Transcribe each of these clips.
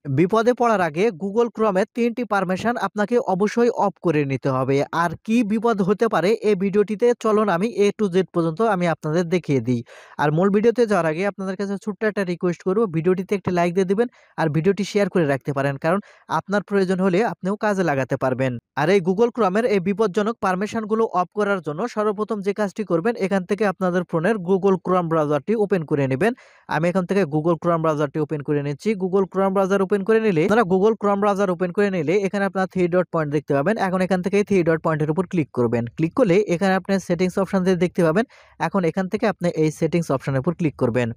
বিপদে পড়ার আগে গুগল ক্রোমের ৩টি পারমিশন আপনাকে অবশ্যই অফ করে নিতে হবে। আর কি বিপদ হতে পারে এই ভিডিওটিতে চলুন আমি A to Z পর্যন্ত আমি আপনাদের দেখিয়ে দিই। আর মূল ভিডিওতে যাওয়ার আগে আপনাদের কাছে ছোট্ট একটা রিকোয়েস্ট করব, ভিডিওটিতে একটি লাইক দিয়ে দিবেন আর ভিডিওটি শেয়ার করে রাখতে পারেন, কারণ আপনার প্রয়োজন হলে আপনিও কাজে লাগাতে পারবেন। আর এই গুগল ক্রোমের এই বিপজ্জনক পারমিশনগুলো অফ করার জন্য সর্বপ্রথম যে কাজটি করবেন, এখান থেকে আপনাদের ফোনের গুগল ক্রোম ব্রাউজারটি ওপেন করে নেবেন। আমি এখান থেকে গুগল ক্রোম ব্রাউজারটি ওপেন করে নিচ্ছি। গুগল ক্রোম ব্রাউজার ওপেন করে নিলে আপনারা গুগল ক্রোম ব্রাউজার ওপেন করে নিলে এখানে আপনারা 3 ডট পয়েন্ট দেখতে পাবেন। এখন এখান থেকে 3 ডট পয়েন্টের উপর ক্লিক করবেন। ক্লিক করলে এখানে আপনি সেটিংস অপশন দেখতে পাবেন। এখন এখান থেকে আপনি এই সেটিংস অপশনের উপর ক্লিক করবেন।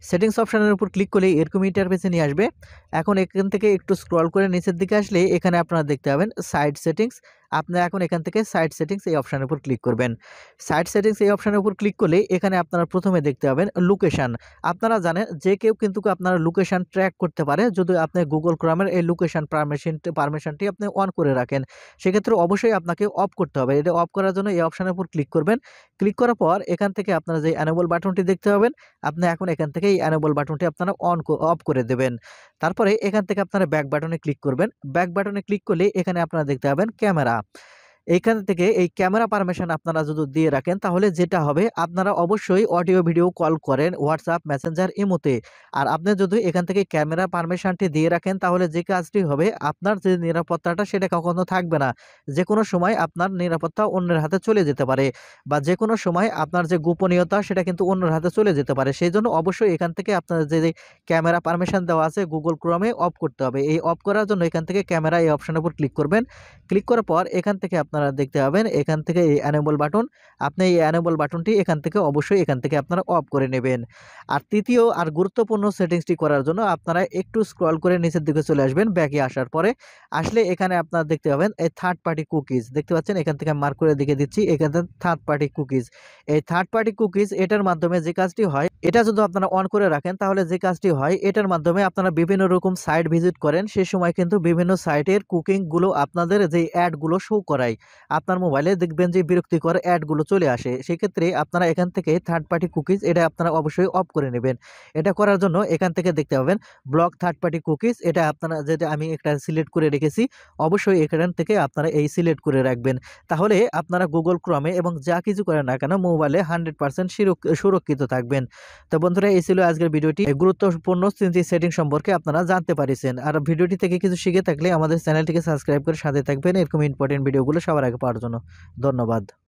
সেটিংস অপশনের উপর ক্লিক করলে এরকম ইন্টারফেসে নিয়ে আসবে। এখন এখান থেকে একটু স্ক্রল করে নিচের দিকে আসলে এখানে আপনারা দেখতে পাবেন সাইট সেটিংস। আপনি এখন এখান থেকে সাইট সেটিংস এই অপশনের উপর ক্লিক করবেন। সাইট সেটিংস এই অপশনের উপর ক্লিক করলে এখানে আপনারা প্রথমে দেখতে পাবেন লোকেশন। আপনারা জানেন যে কেউ কিন্তু আপনার লোকেশন ট্র্যাক করতে পারে যদি আপনি গুগল ক্রোমের এই লোকেশন পারমিশনটি আপনি অন করে রাখেন। সেক্ষেত্রে অবশ্যই আপনাকে অফ করতে হবে। এটা অফ করার জন্য এই অপশনের উপর ক্লিক করবেন। ক্লিক করার পর এখান থেকে আপনারা যে এনেবল বাটনটি দেখতে পাবেন, আপনি এখন এখান থেকে এই এনেবল বাটনটি আপনারা অফ করে দেবেন। তারপরে এখান থেকে আপনারা ব্যাক বাটনে ক্লিক করবেন। ব্যাক বাটনে ক্লিক করলে এখানে আপনারা দেখতে পাবেন ক্যামেরা। এইখান থেকে এই ক্যামেরা পারমিশন আপনারা যদি দিয়ে রাখেন, তাহলে যেটা হবে আপনারা অবশ্যই অডিও ভিডিও কল করেন হোয়াটসঅ্যাপ মেসেঞ্জার ইমোতে। আর আপনি যদি এখান থেকে ক্যামেরা পারমিশনটি দিয়ে রাখেন, তাহলে যে কাজটি হবে আপনার যে নিরাপত্তাটা সেটা কখনো থাকবে না। যে কোনো সময় আপনার নিরাপত্তা অন্যের হাতে চলে যেতে পারে, বা যে কোনো সময় আপনার যে গোপনীয়তা সেটা কিন্তু অন্যের হাতে চলে যেতে পারে। সেই জন্য অবশ্যই এখান থেকে আপনার যে ক্যামেরা পারমিশন দেওয়া আছে গুগল ক্রোমে অফ করতে হবে। এই অফ করার জন্য এখান থেকে ক্যামেরা এই অপশনের উপর ক্লিক করবেন। ক্লিক করার পর এখান থেকে আপনারা দেখতে পাবেন এখান থেকে এই এনেবল বাটন। আপনি এই এনেবল বাটনটি এখান থেকে অবশ্যই এখান থেকে আপনারা অফ করে নেবেন। আর তৃতীয় আর গুরুত্বপূর্ণ সেটিংসটি করার জন্য আপনারা একটু স্ক্রল করে নিচের দিকে চলে আসবেন। ব্যাকে আসার পরে আসলে এখানে আপনারা দেখতে পাবেন এই থার্ড পার্টি কুকিজ দেখতে পাচ্ছেন। এখান থেকে মার্ক করে দেখে দিচ্ছি, এখানে থার্ড পার্টি কুকিজ। এই থার্ড পার্টি কুকিজ এটার মাধ্যমে যে কাজটি হয়, এটা যদি আপনারা অন করে রাখেন তাহলে যে কাজটি হয়, এটার মাধ্যমে আপনারা বিভিন্ন রকম সাইট ভিজিট করেন, সে সময় কিন্তু বিভিন্ন সাইটের কুকিং গুলো আপনাদের যে অ্যাড গুলো শো করায়, আপনার মোবাইলে দেখবেন যে বিরক্তিকর অ্যাড গুলো চলে আসে। সেক্ষেত্রে আপনারা এখান থেকে থার্ড পার্টি কুকিজ এটা আপনারা অবশ্যই অফ করে নেবেন। এটা করার জন্য এখান থেকে দেখতে পাবেন ব্লক থার্ড পার্টি কুকিজ। এটা আপনারা যেটা আমি একটা সিলেক্ট করে রেখেছি, অবশ্যই এখান থেকে আপনারা এই সিলেক্ট করে রাখবেন। তাহলে আপনারা গুগল ক্রোমে এবং যা কিছু করেন না কেন মোবাইলে 100% সুরক্ষিত থাকবেন। তো বন্ধুরা, এই ছিল আজকের ভিডিওটি। গুরুত্বপূর্ণ সেটিং সম্পর্কে আপনারা জানতে পারিছেন। আর ভিডিওটি থেকে কিছু শিখে থাকলে আমাদের চ্যানেলটিকে সাবস্ক্রাইব করে সাথে থাকবেন এরকম ইম্পর্টেন্ট ভিডিওগুলো সবার আগে পাওয়ার জন্য। ধন্যবাদ।